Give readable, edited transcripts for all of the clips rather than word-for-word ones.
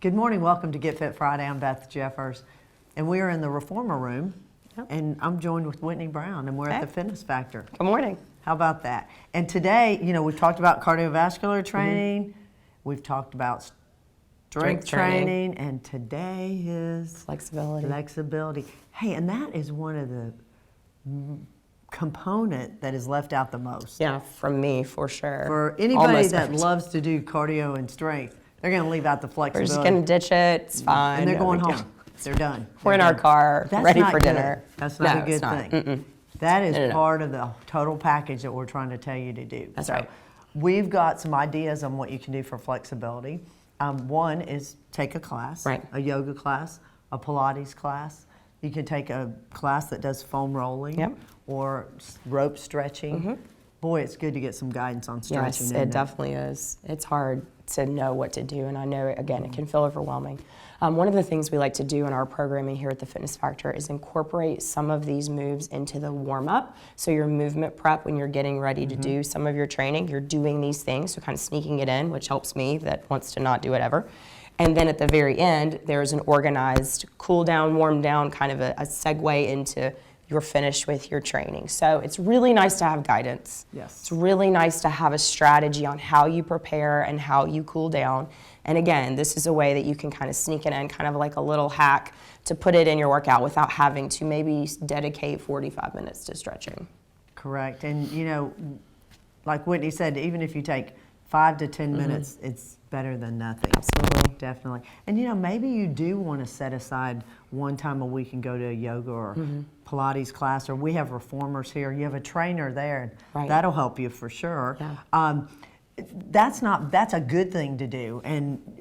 Good morning. Welcome to Get Fit Friday. I'm Beth Jeffers, and we are in the Reformer Room, and I'm joined with Whitney Brown, and we're at the Fitness Factor. Good morning. How about that? And today, we've talked about cardiovascular training, we've talked about strength training, and today is flexibility. Hey, and that is one of the component that is left out the most. Yeah, from me, for sure. For anybody that loves to do cardio and strength, they're going to leave out the flexibility. We're just going to ditch it. It's fine. And they're going home. They're done. We're in our car, ready for dinner. That's not a good thing. That is part of the total package that we're trying to tell you to do. That's right. We've got some ideas on what you can do for flexibility. One is take a class, a yoga class, a Pilates class. You can take a class that does foam rolling or rope stretching. Boy, it's good to get some guidance on stretching. Yes, it definitely is. It's hard to know what to do, and I know, again, it can feel overwhelming. One of the things we like to do in our programming here at the Fitness Factor is incorporate some of these moves into the warm-up. So your movement prep, when you're getting ready to do some of your training, you're doing these things, so kind of sneaking it in, which helps me that wants to not do it ever. And then at the very end, there's an organized cool down, warm down, kind of a segue into you're finished with your training. So it's really nice to have guidance. Yes. It's really nice to have a strategy on how you prepare and how you cool down. And again, this is a way that you can kind of sneak it in, kind of like a little hack to put it in your workout without having to maybe dedicate 45 minutes to stretching. Correct. And like Whitney said, even if you take 5 to 10 minutes, it's better than nothing. Absolutely. Definitely. And maybe you do want to set aside one time a week and go to a yoga or Pilates class, or we have reformers here. You have a trainer there. Right. That'll help you for sure. Yeah. That's a good thing to do,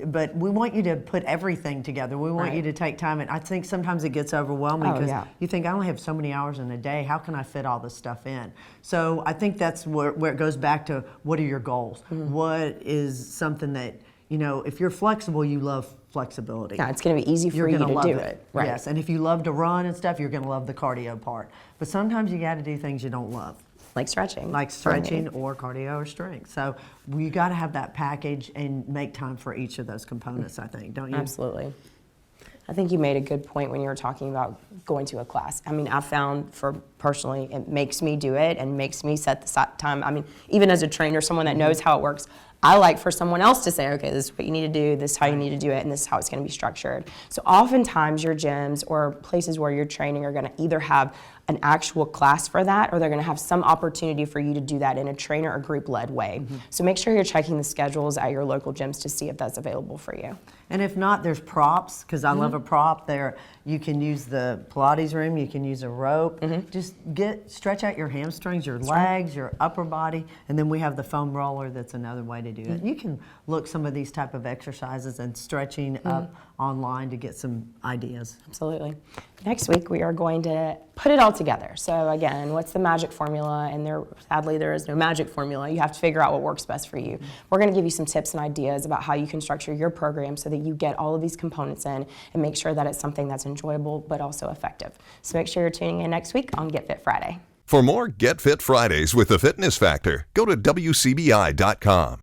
but we want you to put everything together. We want you to take time, and I think sometimes it gets overwhelming because you think, I only have so many hours in a day. How can I fit all this stuff in? So I think that's where it goes back to, what are your goals? What is something that, if you're flexible, you love flexibility. Yeah, it's going to be easy for you to do it. Right. Yes, and if you love to run and stuff, you're going to love the cardio part. But sometimes you got to do things you don't love. Like stretching. Like stretching or cardio or strength. So you got to have that package and make time for each of those components, I think, don't you? Absolutely. I think you made a good point when you were talking about going to a class. I mean, I found personally, it makes me do it and makes me set the time. I mean, even as a trainer, someone that knows how it works, I like for someone else to say, okay, this is what you need to do, this is how you need to do it, and this is how it's going to be structured. So oftentimes your gyms or places where you're training are going to either have an actual class for that, or they're going to have some opportunity for you to do that in a trainer or group-led way. So make sure you're checking the schedules at your local gyms to see if that's available for you. And if not, there's props, because I love a prop there. You can use the Pilates room, you can use a rope. Just stretch out your hamstrings, your legs, your upper body, and then we have the foam roller. That's another way to do it. You can look some of these type of exercises and stretching up online to get some ideas. Absolutely. Next week we are going to put it all together. So again, what's the magic formula? And sadly there is no magic formula. You have to figure out what works best for you. We're going to give you some tips and ideas about how you can structure your program so that you get all of these components in and make sure that it's something that's enjoyable but also effective. So make sure you're tuning in next week on Get Fit Friday. For more Get Fit Fridays with the Fitness Factor, go to WCBI.com.